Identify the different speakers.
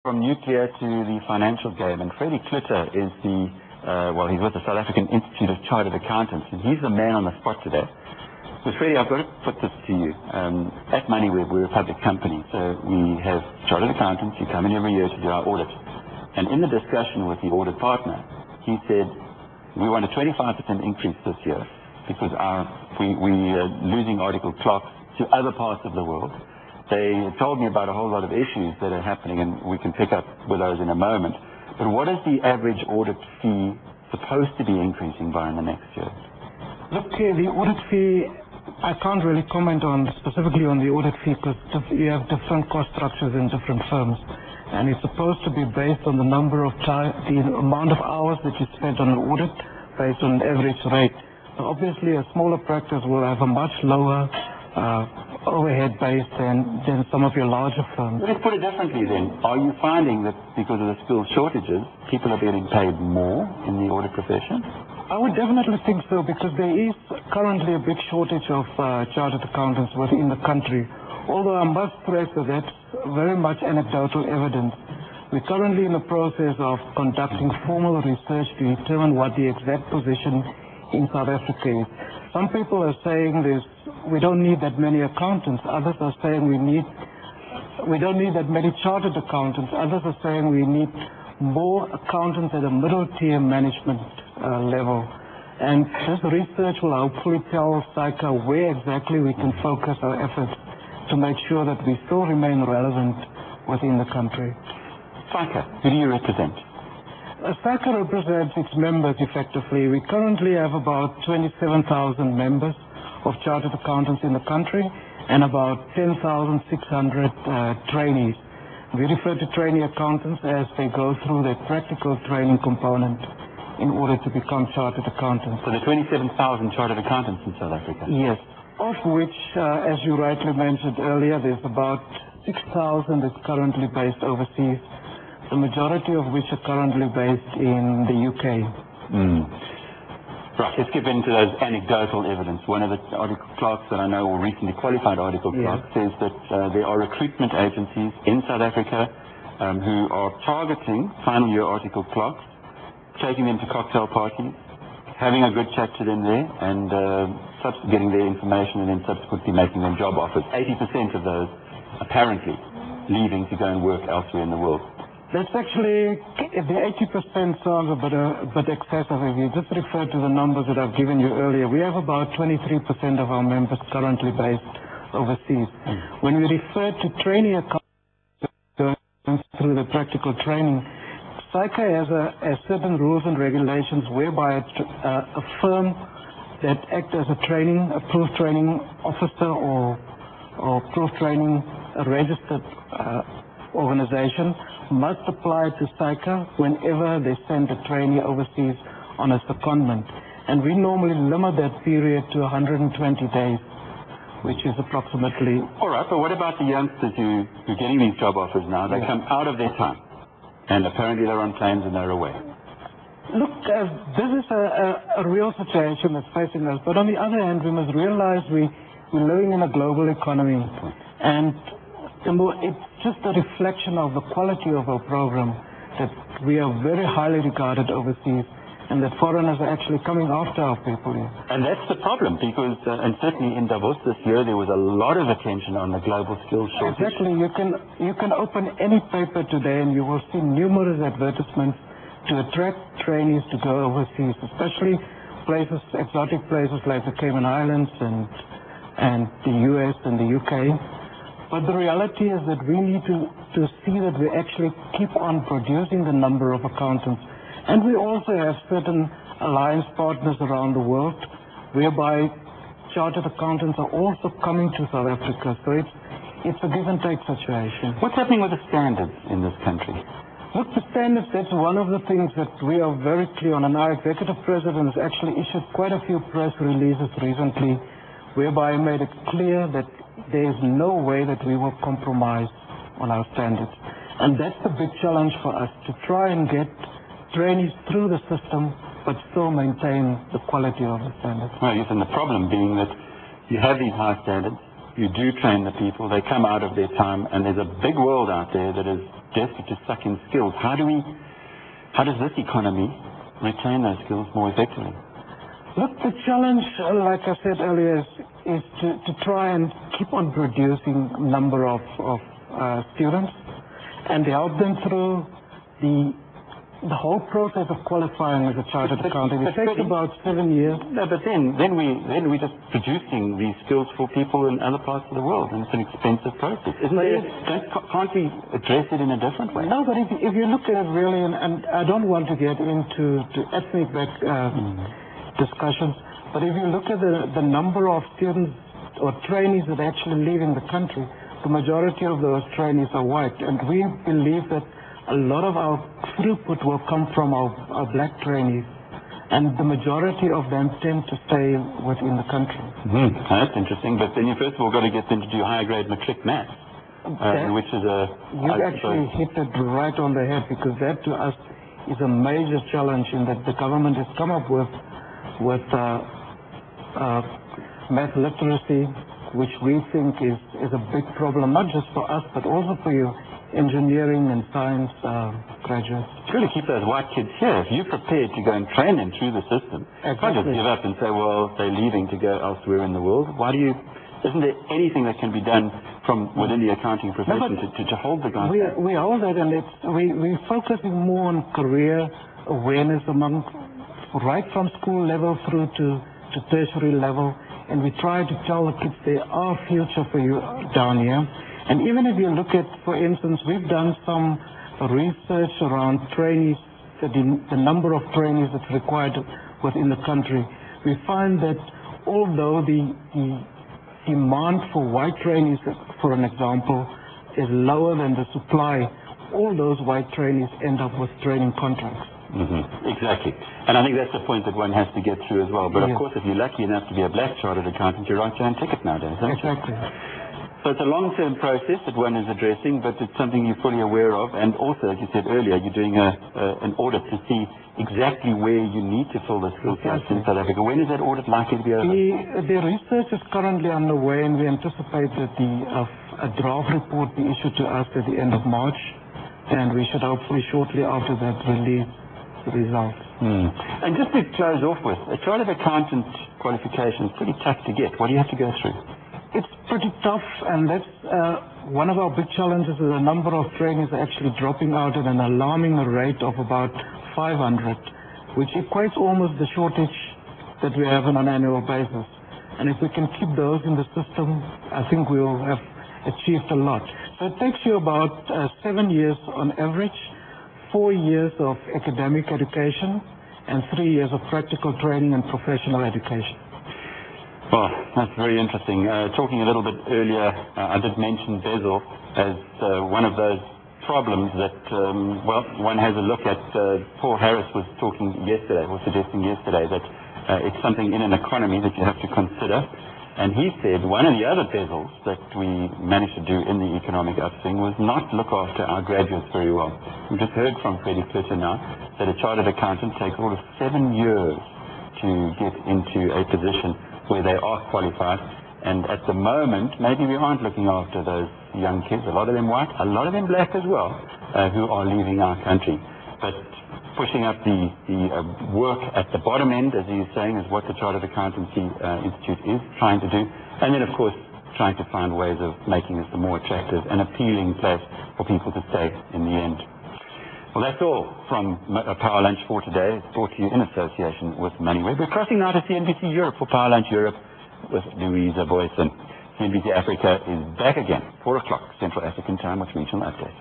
Speaker 1: from nuclear to the financial game, and Freddie Cloete is he's with the South African Institute of Chartered Accountants, and he's the man on the spot today. So Freddie, I've got to put this to you. At Money, we're a public company, so we have chartered accountants who come in every year to do our audit. And in the discussion with the audit partner, he said, we want a 25% increase this year because we're losing article clocks to other parts of the world. They told me about a whole lot of issues that are happening, and we can pick up with those in a moment. But what is the average audit fee supposed to be increasing by in the next year?
Speaker 2: Look, the audit fee, I can't really comment on specifically on the audit fee because you have different cost structures in different firms. And it's supposed to be based on the number of the amount of hours that you spent on an audit based on an average rate. So obviously a smaller practice will have a much lower overhead base than some of your larger firms.
Speaker 1: Let's put it differently then. Are you finding that because of the skill shortages, people are getting paid more in the audit profession?
Speaker 2: I would definitely think so, because there is currently a big shortage of chartered accountants within the country. Although I must stress that that's very much anecdotal evidence. We're currently in the process of conducting formal research to determine what the exact position in South Africa is. Some people are saying we don't need that many accountants. Others are saying we don't need that many chartered accountants. Others are saying we need more accountants at a middle tier management level. And this research will hopefully tell SAICA where exactly we can focus our efforts to make sure that we still remain relevant within the country.
Speaker 1: SAICA, who do you represent?
Speaker 2: SAICA represents its members effectively. We currently have about 27,000 members of chartered accountants in the country and about 10,600 trainees. We refer to trainee accountants as they go through their practical training component in order to become chartered accountants.
Speaker 1: So there are 27,000 chartered accountants in South Africa?
Speaker 2: Yes, of which, as you rightly mentioned earlier, there's about 6,000 that's currently based overseas, the majority of which are currently based in the UK.
Speaker 1: Right, let's get into those anecdotal evidence. One of the article clerks that I know, or recently qualified article clerk, says that there are recruitment agencies in South Africa who are targeting final year article clerks, taking them to cocktail parties, having a good chat to them there, and getting their information and then subsequently making them job offers. 80% of those apparently leaving to go and work elsewhere in the world.
Speaker 2: That's actually, the 80% sounds a bit excessive. If you just refer to the numbers that I've given you earlier, we have about 23% of our members currently based overseas. When we refer to trainee accountants through the practical training, SAICA has certain rules and regulations whereby a firm that acts as a proof training officer or proof training registered organization must apply to SAICA whenever they send a trainee overseas on a secondment. And we normally limit that period to 120 days, which is approximately...
Speaker 1: All right, but what about the youngsters who are getting these job offers now? They come out of their time, and apparently they're on planes and they're away.
Speaker 2: Look, this is a real situation that's facing us. But on the other hand, we must realize we're living in a global economy. And it's just a reflection of the quality of our program that we are very highly regarded overseas, and that foreigners are actually coming after our people here.
Speaker 1: And that's the problem, because, and certainly in Davos this year, there was a lot of attention on the global skills shortage.
Speaker 2: Exactly. You can open any paper today and you will see numerous advertisements to attract trainees to go overseas, especially exotic places like the Cayman Islands and the US and the UK. But the reality is that we need to see that we actually keep on producing the number of accountants. And we also have certain alliance partners around the world whereby chartered accountants are also coming to South Africa. So it's a give and take situation.
Speaker 1: What's happening with the standards in this country?
Speaker 2: Look, the standards, that's one of the things that we are very clear on. And our executive president has actually issued quite a few press releases recently whereby he made it clear that there is no way that we will compromise on our standards. And that's the big challenge for us, to try and get trainees through the system but still maintain the quality of the standards.
Speaker 1: Well, yes, and the problem being that you have these high standards, you do train the people, they come out of their time, and there's a big world out there that is desperate to suck in skills. How does this economy retain those skills more effectively?
Speaker 2: Look, the challenge, like I said earlier, is to try and keep on producing number of students and help them through the whole process of qualifying as a chartered accountant. It takes about 7 years.
Speaker 1: No, but then we're just producing these skills for people in other parts of the world, and it's an expensive process. Can't we address it in a different way?
Speaker 2: No, but if you look at it really, and I don't want to get into ethnic discussions, but if you look at the number of students or trainees that actually live in the country, the majority of those trainees are white, and we believe that a lot of our throughput will come from our black trainees, and the majority of them tend to stay within the country.
Speaker 1: That's interesting, but then you first of all got to get them to do higher grade matric maths, which is
Speaker 2: you actually hit it right on the head, because that to us is a major challenge in that the government has come up with math literacy, which we think is a big problem, not just for us, but also for you engineering and science graduates.
Speaker 1: It's really keep those white kids here. If you're prepared to go and train them through the system, you can't just give up and say, well, they're leaving to go elsewhere in the world. Isn't there anything that can be done from within the accounting profession to hold the guys?
Speaker 2: We hold that, and we're focusing more on career awareness right from school level through to tertiary level, and we try to tell the kids there are future for you down here. And even if you look at, for instance, we've done some research around trainees, the number of trainees that's required within the country. We find that although the demand for white trainees, for an example, is lower than the supply, all those white trainees end up with training contracts.
Speaker 1: Exactly. And I think that's the point that one has to get through as well. But of course, if you're lucky enough to be a black chartered accountant, you're right your own ticket nowadays, don't you?
Speaker 2: Exactly.
Speaker 1: So it's a long-term process that one is addressing, but it's something you're fully aware of. And also, as you said earlier, you're doing an audit to see exactly where you need to fill the skill gaps in South Africa. When is that audit likely to be over?
Speaker 2: The research is currently underway, and we anticipate that a draft report be issued to us at the end of March, and we should hopefully shortly after that release the results.
Speaker 1: And just to close off with, a chartered accountant qualification is pretty tough to get. What do you have to go through?
Speaker 2: It's pretty tough, and that's one of our big challenges is the number of trainees are actually dropping out at an alarming rate of about 500, which equates almost the shortage that we have on an annual basis. And if we can keep those in the system, I think we will have achieved a lot. So it takes you about 7 years on average, 4 years of academic education, and 3 years of practical training and professional education.
Speaker 1: Well, that's very interesting. Talking a little bit earlier, I did mention Bezel as one of those problems that, one has a look at. Paul Harris was suggesting yesterday that it's something in an economy that you have to consider. And he said one of the other bezels that we managed to do in the economic upswing was not look after our graduates very well. We just heard from Freddie Cloete now that a chartered accountant takes all of 7 years to get into a position where they are qualified, and at the moment maybe we aren't looking after those young kids, a lot of them white, a lot of them black as well, who are leaving our country. But pushing up the work at the bottom end, as he's saying, is what the Chartered Accountancy Institute is trying to do, and then of course trying to find ways of making this a more attractive and appealing place for people to stay in the end. Well, that's all from Power Lunch for today. It's brought to you in association with MoneyWeb. We're crossing now to CNBC Europe for Power Lunch Europe with Louisa Boyson. CNBC Africa is back again, 4 o'clock Central African Time with regional updates.